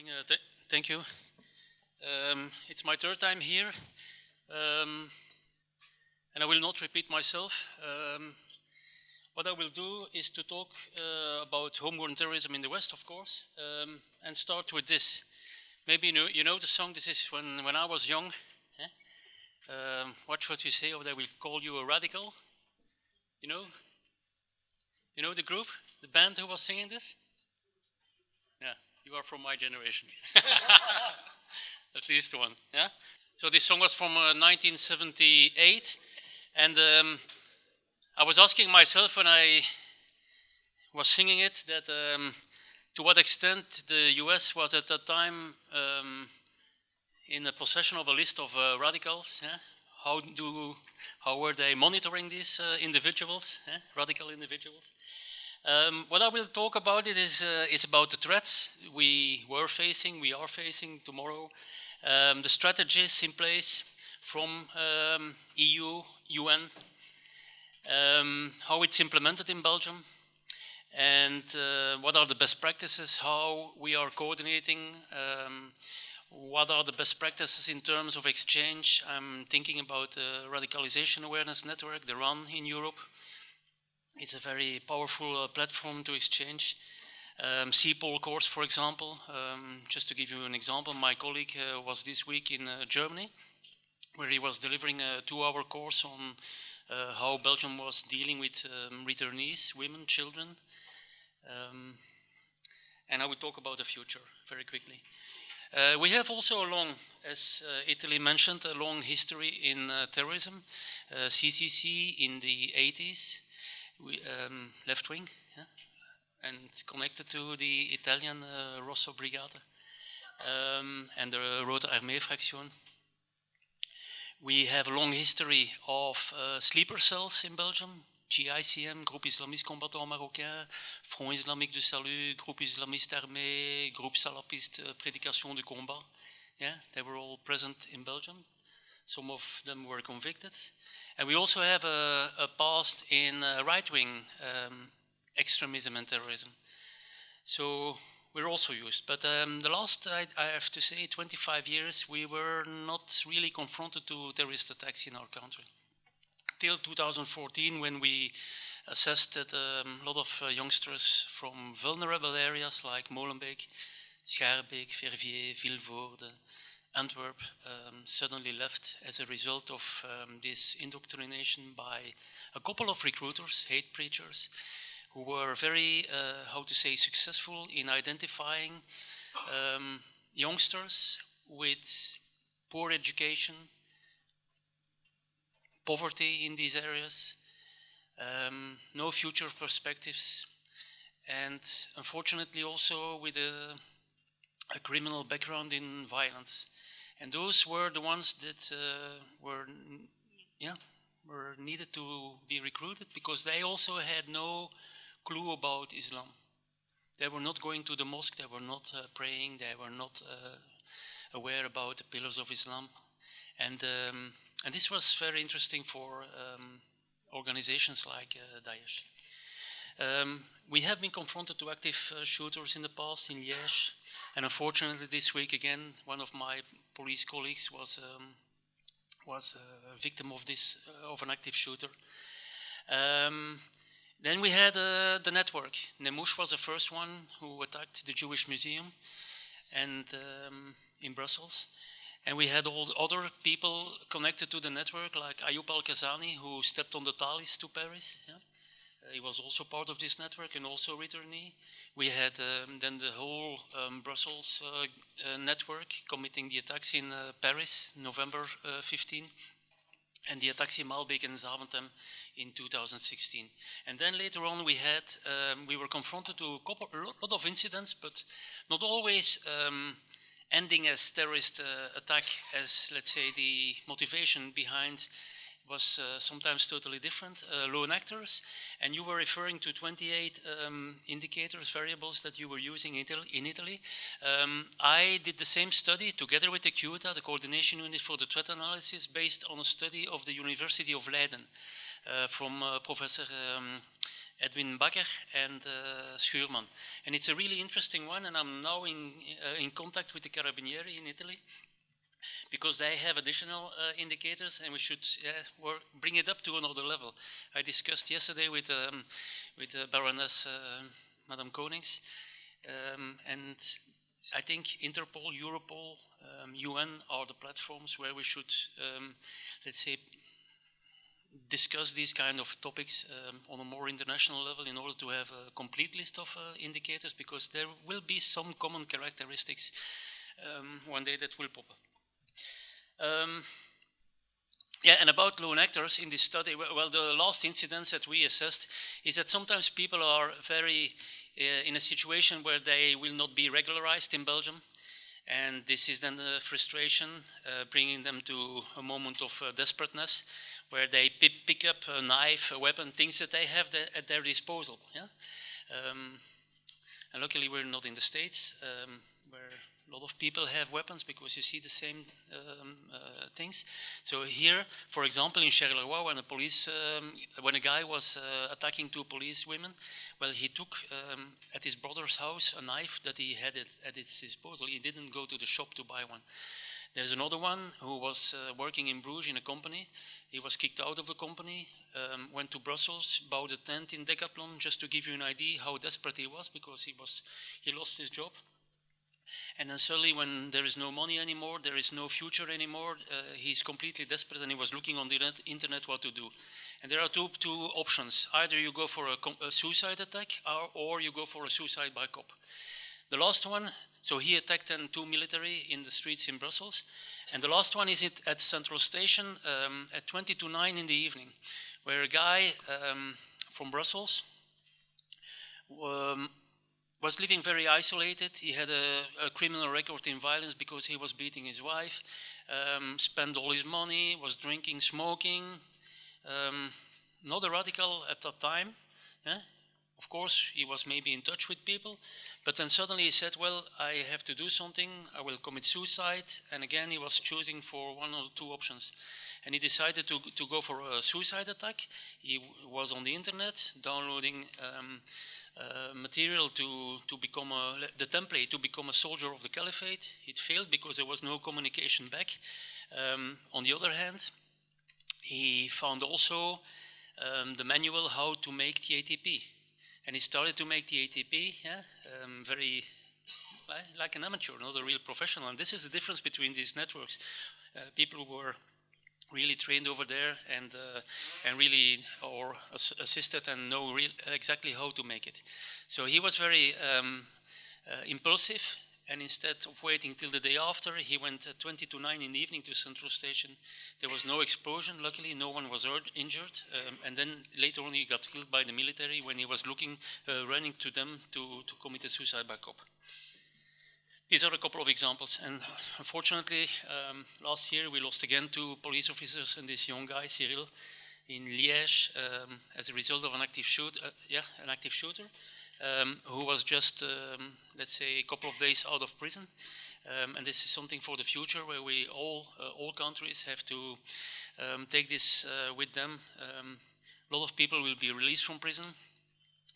morning. Thank you. It's my third time here, and I will not repeat myself. What I will do is to talk about homegrown terrorism in the West, of course, and start with this. Maybe you know the song. This is when I was young. Watch what you say, or they will call you a radical. You know the group, the band who was singing this. Yeah, you are from my generation. At least one. Yeah. So this song was from 1978, and I was asking myself when I was singing it that to what extent the US was at that time in the possession of a list of radicals. Yeah? How were they monitoring these individuals, radical individuals? What I will talk about is about the threats we are facing tomorrow, the strategies in place from EU, UN, how it's implemented in Belgium, and what are the best practices, how we are coordinating, what are the best practices in terms of exchange. I'm thinking about the Radicalization Awareness Network, the RAN in Europe. It's a very powerful platform to exchange. CPOL course, for example. Just to give you an example, my colleague was this week in Germany, where he was delivering a 2-hour course on how Belgium was dealing with returnees, women, children. And I will talk about the future very quickly. We have also a long, as Italy mentioned, a long history in terrorism. CCC in the 80s. Left wing, yeah? And it's connected to the Italian Rosso Brigade and the Rote Armee Fraction. We have a long history of sleeper cells in Belgium, GICM, Groupe Islamiste Combattant Marocain, Front Islamique du Salut, Groupe Islamiste Armé, Groupe Salafiste Prédication du Combat. Yeah, they were all present in Belgium. Some of them were convicted. And we also have a past in right-wing extremism and terrorism. So we're also used. But the last, I have to say, 25 years, we were not really confronted to terrorist attacks in our country. Till 2014, when we assessed that a lot of youngsters from vulnerable areas like Molenbeek, Schaerbeek, Verviers, Vilvoorde, Antwerp suddenly left as a result of this indoctrination by a couple of recruiters, hate preachers, who were very, successful in identifying youngsters with poor education, poverty in these areas, no future perspectives, and unfortunately also with a criminal background in violence. And those were the ones that were needed to be recruited because they also had no clue about Islam. They were not going to the mosque, they were not praying, they were not aware about the pillars of Islam. And this was very interesting for organizations like Daesh. We have been confronted to active shooters in the past in Liège, and unfortunately this week again, one of my police colleagues was a victim of an active shooter. Then we had the network. Nemouche was the first one who attacked the Jewish Museum and in Brussels. And we had all other people connected to the network, like Ayoub Al-Kazani, who stepped on the Thalys to Paris. Yeah? He was also part of this network and also returnee. We had then the whole Brussels network committing the attacks in Paris, November 15, and the attacks in Maalbeek and Zaventem in 2016. And then later on we were confronted to a lot of incidents, but not always ending as terrorist attack as, let's say, the motivation behind was sometimes totally different, lone actors, and you were referring to 28 indicators, variables that you were using in Italy. I did the same study together with the CUTA, the Coordination Unit for the Threat Analysis, based on a study of the University of Leiden from Professor Edwin Bakker and Schuurman. And it's a really interesting one, and I'm now in contact with the Carabinieri in Italy, because they have additional indicators, and we should bring it up to another level. I discussed yesterday with Baroness Madame Konings, and I think Interpol, Europol, UN are the platforms where we should, let's say, discuss these kind of topics on a more international level in order to have a complete list of indicators, because there will be some common characteristics one day that will pop up. Yeah, and about lone actors in this study, well, the last incidents that we assessed is that sometimes people are very in a situation where they will not be regularized in Belgium, and this is then the frustration bringing them to a moment of desperateness, where they pick up a knife, a weapon, things that they have at their disposal. Yeah? And luckily we're not in the States, where a lot of people have weapons, because you see the same things. So here, for example, in Charleroi, when a guy was attacking two police women, well, he took at his brother's house a knife that he had at his disposal. He didn't go to the shop to buy one. There's another one who was working in Bruges in a company. He was kicked out of the company, went to Brussels, bought a tent in Decathlon, just to give you an idea how desperate he was, because he lost his job. And then suddenly, when there is no money anymore, there is no future anymore, he's completely desperate, and he was looking on the internet what to do. And there are two options. Either you go for a suicide attack, or you go for a suicide by cop. The last one, so he attacked then two military in the streets in Brussels. And the last one is at Central Station at 20 to 9 in the evening, where a guy from Brussels was living very isolated. He had a criminal record in violence because he was beating his wife, spent all his money, was drinking, smoking, not a radical at that time. Of course, he was maybe in touch with people, but then suddenly he said, well, I have to do something, I will commit suicide. And again, he was choosing for one or two options. And he decided to go for a suicide attack. He was on the internet downloading material to become the template to become a soldier of the caliphate. It failed because there was no communication back. On the other hand, he found also the manual how to make the ATP. And he started to make the ATP, very like an amateur, not a real professional. And this is the difference between these networks. People who were really trained over there and really or assisted and know exactly how to make it. So he was very impulsive, and instead of waiting till the day after, he went at 20 to 9 in the evening to Central Station. There was no explosion, luckily no one was injured, and then later on he got killed by the military when he was running to them to commit a suicide by cop. These are a couple of examples, and unfortunately, last year we lost again two police officers and this young guy, Cyril, in Liège, as a result of an active shooter, who was just, let's say, a couple of days out of prison. And this is something for the future, where we all countries have to take this with them. A lot of people will be released from prison,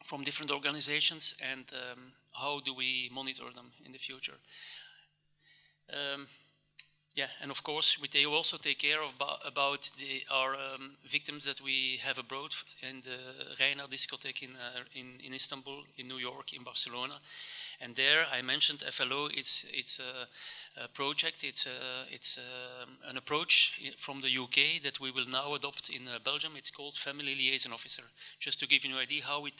from different organizations, and how do we monitor them in the future? And of course, we also take care of about our victims that we have abroad in the Reina discotheque in Istanbul, in New York, in Barcelona. And there, I mentioned FLO. It's a project. It's an approach from the UK that we will now adopt in Belgium. It's called Family Liaison Officer. Just to give you an idea how we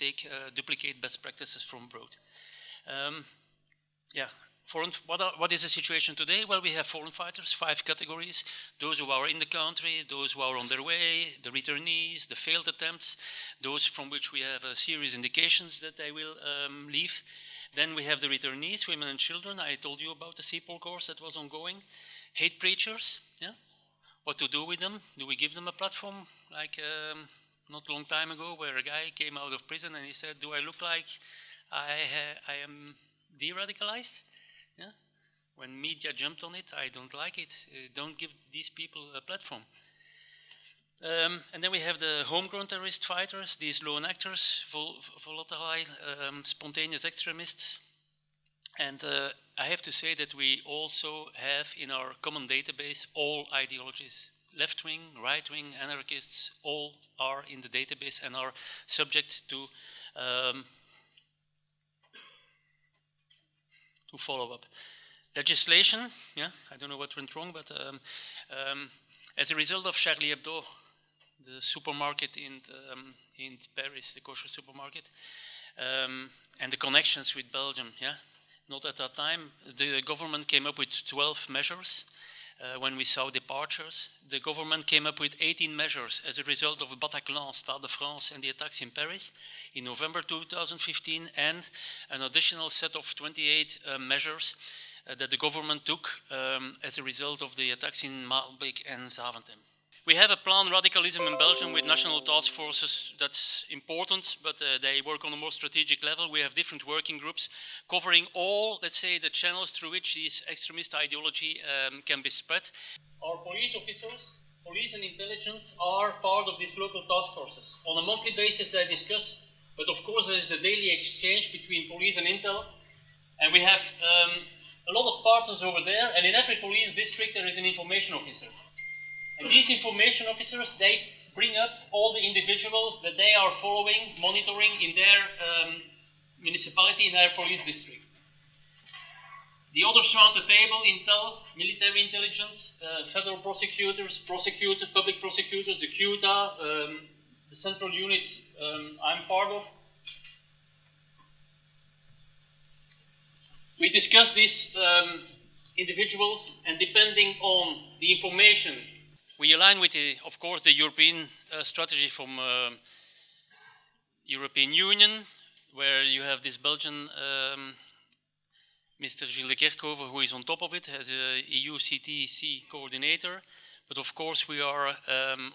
duplicate best practices from abroad. What is the situation today? Well, we have foreign fighters, 5 categories. Those who are in the country, those who are on their way, the returnees, the failed attempts, those from which we have serious indications that they will leave. Then we have the returnees, women and children. I told you about the CPOL course that was ongoing. Hate preachers, what to do with them? Do we give them a platform? Like not a long time ago, where a guy came out of prison and he said, do I look like I am de-radicalized? When media jumped on it, I don't like it. Don't give these people a platform. And then we have the homegrown terrorist fighters, these lone actors, volatile, spontaneous extremists. And I have to say that we also have in our common database all ideologies. Left-wing, right-wing, anarchists, all are in the database and are subject to follow up. Legislation, yeah, I don't know what went wrong, but as a result of Charlie Hebdo, the supermarket in Paris, the kosher supermarket, and the connections with Belgium, yeah, not at that time. The government came up with 12 measures. When we saw departures, the government came up with 18 measures as a result of Bataclan, Stade de France, and the attacks in Paris in November 2015, and an additional set of 28 measures that the government took as a result of the attacks in Maalbeek and Zaventem. We have a plan, radicalism in Belgium, with national task forces. That's important, but they work on a more strategic level. We have different working groups covering all, let's say, the channels through which this extremist ideology can be spread. Our police officers, police and intelligence are part of these local task forces. On a monthly basis they discuss, but of course there is a daily exchange between police and intel. And we have a lot of partners over there, and in every police district there is an information officer. And these information officers, they bring up all the individuals that they are following, monitoring in their municipality, in their police district. The others around the table, intel, military intelligence, federal prosecutors, public prosecutors, the QTA, the central unit I'm part of. We discuss these individuals, and depending on the information, we align with, of course, the European strategy from European Union, where you have this Belgian Mr. Gilles de Kerkhoven, who is on top of it, as a EU CTC coordinator. But of course, we are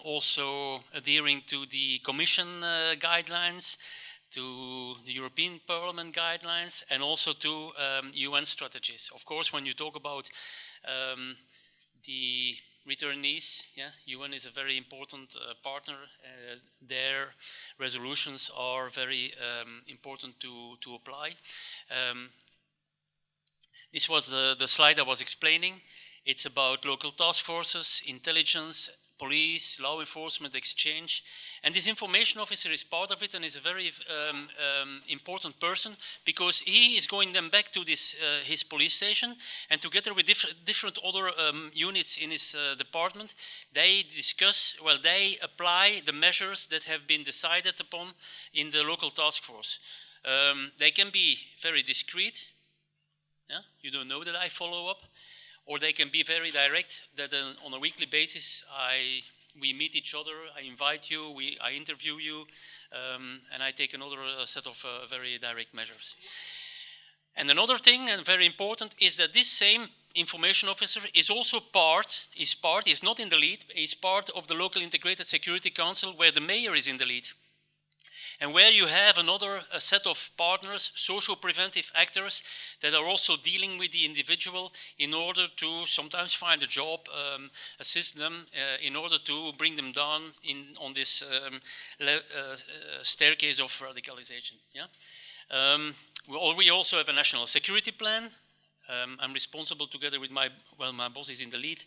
also adhering to the Commission guidelines, to the European Parliament guidelines, and also to UN strategies. Of course, when you talk about the returnees, yeah, UN is a very important partner. Their resolutions are very important to apply. This was the slide I was explaining. It's about local task forces, intelligence, police, law enforcement, exchange. And this information officer is part of it, and is a very important person, because he is going then back to this his police station, and together with different other units in his department, they discuss, well, they apply the measures that have been decided upon in the local task force. They can be very discreet. Yeah? You don't know that I follow up. Or they can be very direct, that on a weekly basis we meet each other, I invite you, I interview you, and I take another set of very direct measures. And another thing, and very important, is that this same information officer is also is not in the lead, is part of the local integrated security council, where the mayor is in the lead. And where you have a set of partners, social preventive actors, that are also dealing with the individual in order to sometimes find a job, assist them in order to bring them down on this staircase of radicalization. Yeah? We also have a national security plan. I'm responsible together with my boss is in the lead.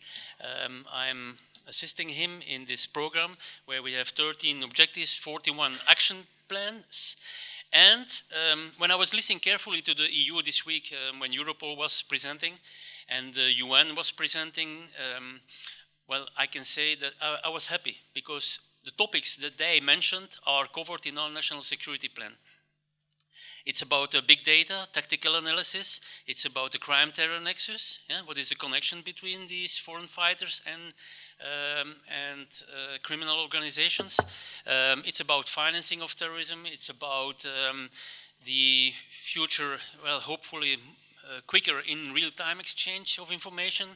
I'm assisting him in this program, where we have 13 objectives, 41 action plans. And when I was listening carefully to the EU this week, when Europol was presenting and the UN was presenting, well, I can say that I was happy, because the topics that they mentioned are covered in our national security plan. It's about big data, tactical analysis. It's about the crime-terror nexus. Yeah? What is the connection between these foreign fighters and criminal organizations? It's about financing of terrorism. It's about the future, well, hopefully quicker in real-time exchange of information.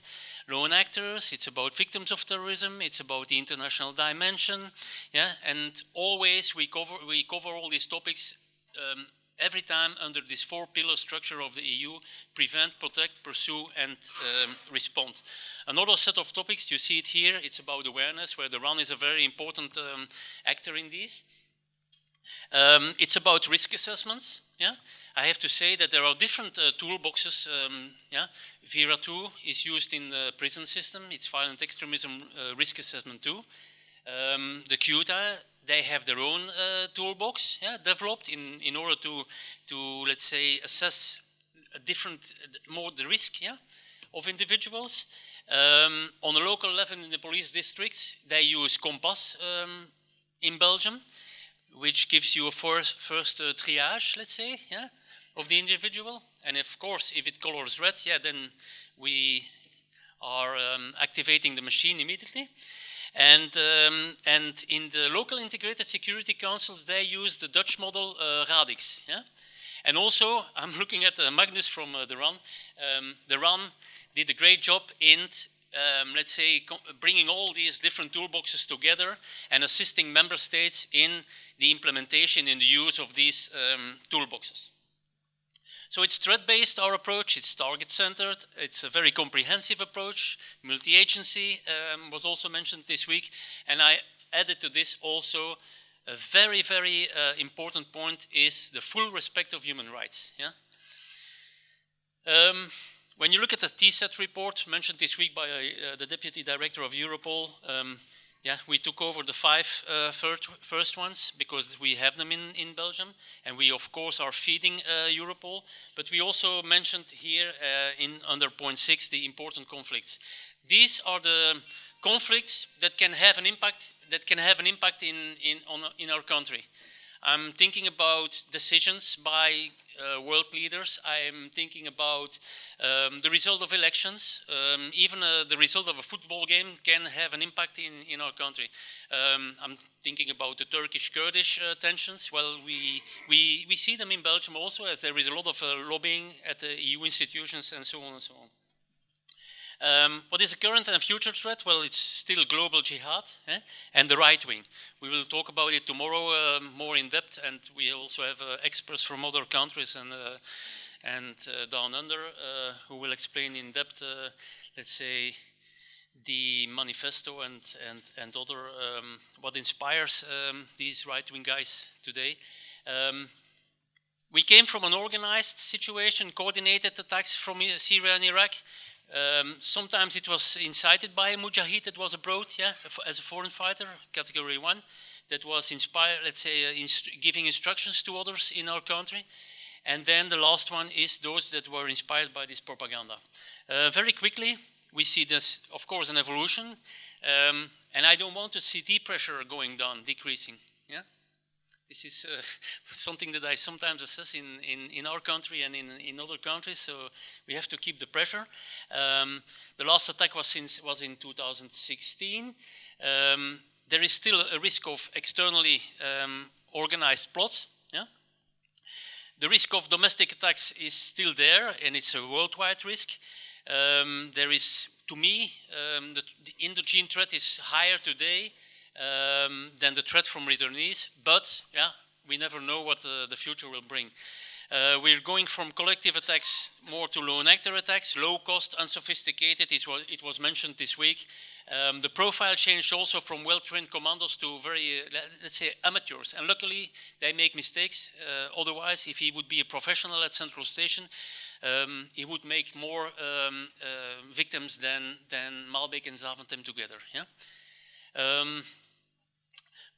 Lone actors. It's about victims of terrorism. It's about the international dimension. Yeah, and always we cover all these topics. every time under this four-pillar structure of the EU: prevent, protect, pursue, and respond. Another set of topics, you see it here, it's about awareness, where the RAN is a very important actor in these. It's about risk assessments. Yeah, I have to say that there are different toolboxes. Yeah, VERA 2 is used in the prison system. It's violent extremism risk assessment 2. The QTA, they have their own toolbox, yeah, developed in order to let's say assess a different, more the risk, yeah, of individuals. On a local level in the police districts, they use Compass in Belgium, which gives you a first triage, let's say, yeah, of the individual. And of course, if it colors red, yeah, then we are activating the machine immediately. And in the local integrated security councils, they use the Dutch model Radix. Yeah? And also, I'm looking at Magnus from the RAN. The RAN did a great job in, let's say, bringing all these different toolboxes together and assisting member states in the implementation, in the use of these toolboxes. So it's threat-based, our approach, it's target-centered, it's a very comprehensive approach. Multi-agency was also mentioned this week, and I added to this also a very, very important point is the full respect of human rights. Yeah? When you look at the TSET report mentioned this week by the Deputy Director of Europol, yeah, we took over the 5 first ones because we have them in Belgium, and we of course are feeding Europol. But we also mentioned here under point 6 the important conflicts. These are the conflicts that can have an impact. In our country. I'm thinking about decisions by world leaders. I'm thinking about the result of elections. Even the result of a football game can have an impact in our country. I'm thinking about the Turkish-Kurdish tensions. Well, we see them in Belgium also, as there is a lot of lobbying at the EU institutions and so on and so on. What is the current and future threat? Well, it's still global jihad and the right wing. We will talk about it tomorrow more in depth, and we also have experts from other countries and down under who will explain in depth, let's say, the manifesto and other what inspires these right wing guys today. We came from an organized situation, coordinated attacks from Syria and Iraq. Sometimes it was incited by a mujahid that was abroad, yeah, as a foreign fighter, category 1, that was inspired, let's say, giving instructions to others in our country. And then the last one is those that were inspired by this propaganda. Very quickly, we see this, of course, an evolution, and I don't want to see the pressure going down, decreasing. Yeah. This is something that I sometimes assess in our country and in other countries, so we have to keep the pressure. The last attack was in 2016. There is still a risk of externally organized plots. Yeah? The risk of domestic attacks is still there, and it's a worldwide risk. There is, to me, the endogene threat is higher today than the threat from returnees, but yeah, we never know what the future will bring. We're going from collective attacks more to lone actor attacks, low cost, unsophisticated. It was mentioned this week. The profile changed also from well-trained commandos to very, let's say, amateurs. And luckily, they make mistakes. Otherwise, if he would be a professional at Central Station, he would make more victims than Malbec and Zaventem together. Yeah?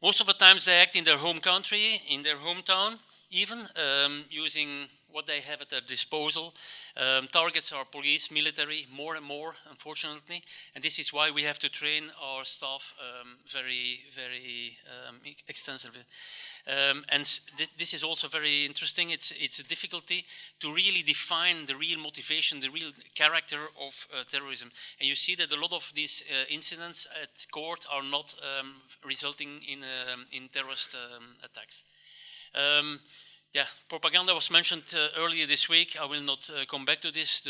Most of the times they act in their home country, in their hometown, even using what they have at their disposal. Targets are police, military, more and more, unfortunately. And this is why we have to train our staff very, very extensively. And this is also very interesting. It's a difficulty to really define the real motivation, the real character of terrorism. And you see that a lot of these incidents at court are not resulting in terrorist attacks. Yeah, propaganda was mentioned earlier this week. I will not come back to this.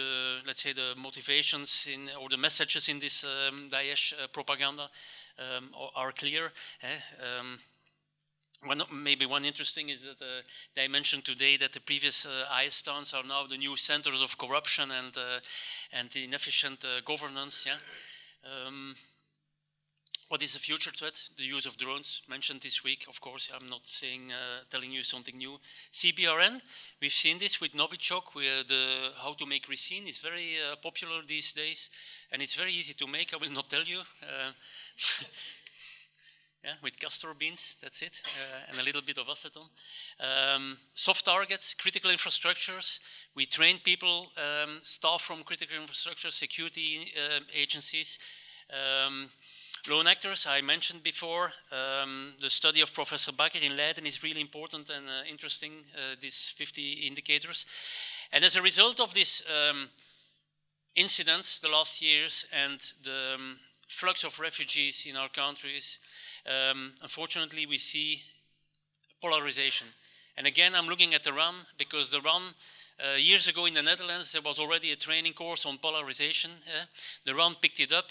Let's say the motivations or the messages in this Daesh propaganda are clear. Maybe one interesting is that they mentioned today that the previous IS towns are now the new centers of corruption and inefficient governance. Yeah. What is the future threat? The use of drones, mentioned this week. Of course, I'm not saying, telling you something new. CBRN, we've seen this with Novichok, where the how to make ricin is very popular these days, and it's very easy to make. I will not tell you. Yeah, with castor beans, that's it, and a little bit of acetone. Soft targets, critical infrastructures. We train people, staff from critical infrastructure, security agencies. Lone actors, I mentioned before. The study of Professor Bakker in Leiden is really important and interesting, these 50 indicators. And as a result of these incidents the last years and the flux of refugees in our countries, unfortunately we see polarization. And again, I'm looking at the RAN, because the RAN, years ago in the Netherlands, there was already a training course on polarization. The RAN picked it up,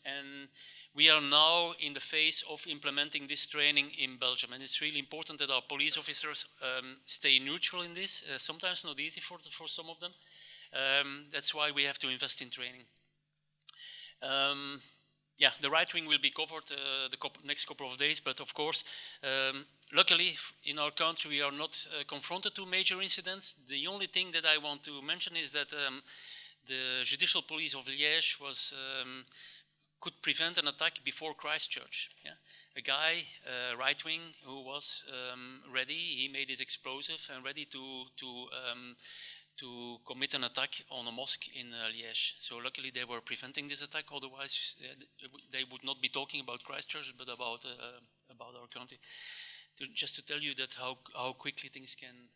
and we are now in the phase of implementing this training in Belgium. And it's really important that our police officers stay neutral in this. Sometimes not easy for some of them. That's why we have to invest in training. Yeah, the right wing will be covered the next couple of days, but of course, luckily in our country we are not confronted to major incidents. The only thing that I want to mention is that the judicial police of Liège could prevent an attack before Christchurch. Yeah? A guy, right wing, who was ready, he made his explosive and ready to commit an attack on a mosque in Liège. So luckily they were preventing this attack, otherwise they would not be talking about Christchurch, but about our country. Just to tell you that how quickly things can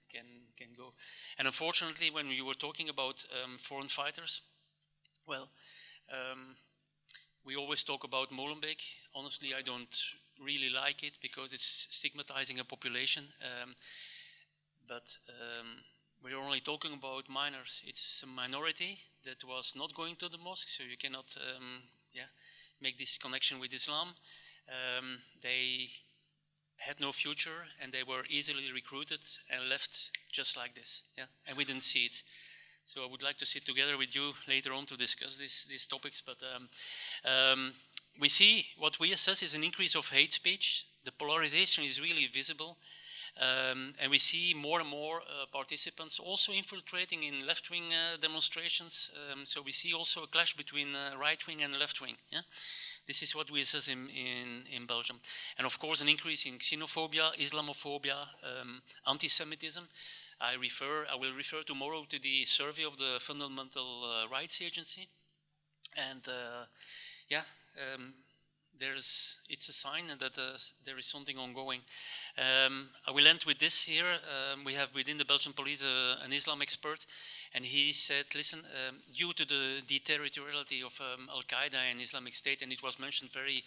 go. And unfortunately, when we were talking about foreign fighters, well, we always talk about Molenbeek. Honestly, I don't really like it because it's stigmatizing a population. But we're only talking about minors. It's a minority that was not going to the mosque, so you cannot make this connection with Islam. They had no future and they were easily recruited and left just like this. Yeah? And we didn't see it. So I would like to sit together with you later on to discuss these topics. But we see what we assess is an increase of hate speech. The polarization is really visible. And we see more and more participants also infiltrating in left-wing demonstrations. So we see also a clash between right-wing and left-wing. Yeah? This is what we assess in Belgium. And of course, an increase in xenophobia, Islamophobia, anti-Semitism. I will refer tomorrow to the survey of the Fundamental Rights Agency. And it's a sign that there is something ongoing. I will end with this here. We have within the Belgian police an Islam expert, and he said, listen, due to the deterritoriality of Al-Qaeda and Islamic State, and it was mentioned very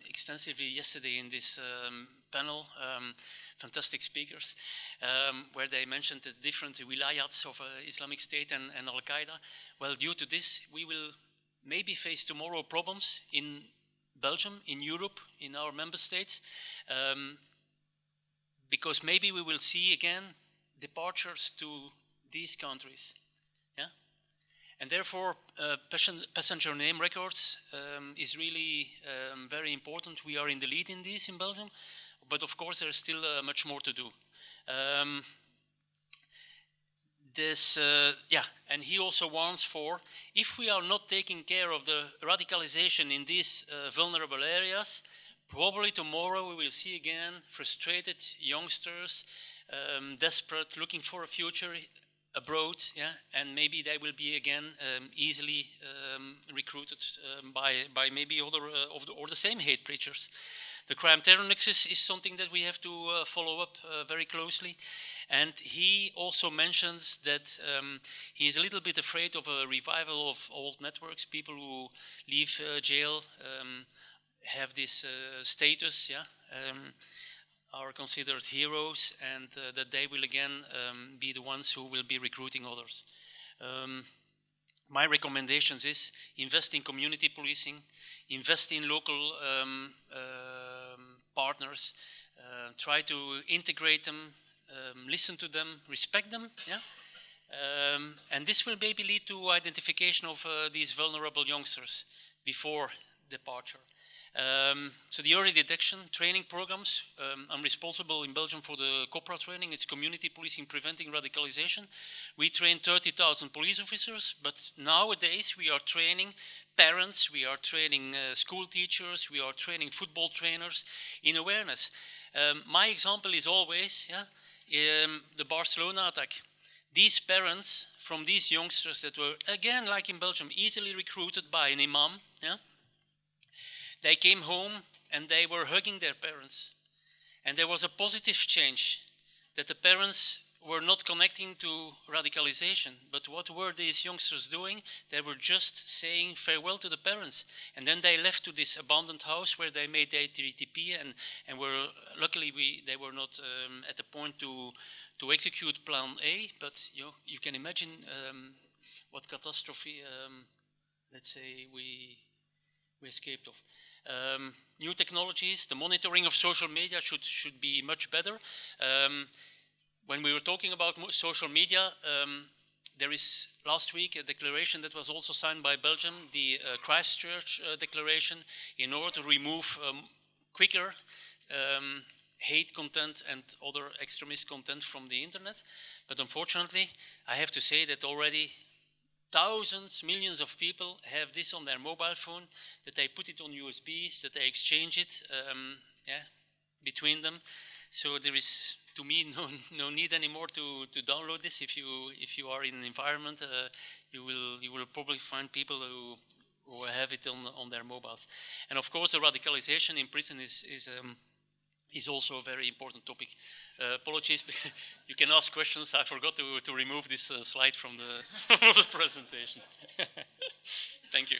extensively yesterday in this panel, fantastic speakers, where they mentioned the different wilayats of Islamic State and Al-Qaeda. Well, due to this, we will maybe face tomorrow problems in Belgium, in Europe, in our member states, because maybe we will see again departures to these countries. Yeah? And therefore, passenger name records is really very important. We are in the lead in this in Belgium, but of course there's still much more to do. And he also warns for, if we are not taking care of the radicalization in these vulnerable areas, probably tomorrow we will see again frustrated youngsters, desperate, looking for a future abroad, and maybe they will be again easily recruited by maybe other or the same hate preachers. The crime-terror nexus is something that we have to follow up very closely. And he also mentions that he is a little bit afraid of a revival of old networks. People who leave jail have this status, are considered heroes, and that they will again be the ones who will be recruiting others. My recommendations is invest in community policing, invest in local partners, try to integrate them, listen to them, respect them, yeah? And this will maybe lead to identification of these vulnerable youngsters before departure. So the early detection training programs, I'm responsible in Belgium for the COPRA training. It's Community Policing Preventing Radicalization. We train 30,000 police officers, but nowadays we are training parents, we are training school teachers, we are training football trainers in awareness. My example is always the Barcelona attack. These parents from these youngsters that were, again, like in Belgium, easily recruited by an imam, yeah? They came home and they were hugging their parents. And there was a positive change, that the parents were not connecting to radicalization. But what were these youngsters doing? They were just saying farewell to the parents. And then they left to this abandoned house where they made their TTP and were, luckily they were not at the point to execute plan A, but you can imagine what catastrophe, let's say, we escaped of. New technologies, the monitoring of social media should be much better. When we were talking about social media, there is last week a declaration that was also signed by Belgium, the Christchurch Declaration, in order to remove quicker hate content and other extremist content from the internet. But unfortunately, I have to say that already thousands, millions of people have this on their mobile phone, that they put it on USBs, that they exchange it between them. So there is, to me, no need anymore to download this. If you are in an environment, you will probably find people who have it on their mobiles. And of course, the radicalization in prison is also a very important topic. Apologies, you can ask questions. I forgot to remove this slide from the, from the presentation. Thank you.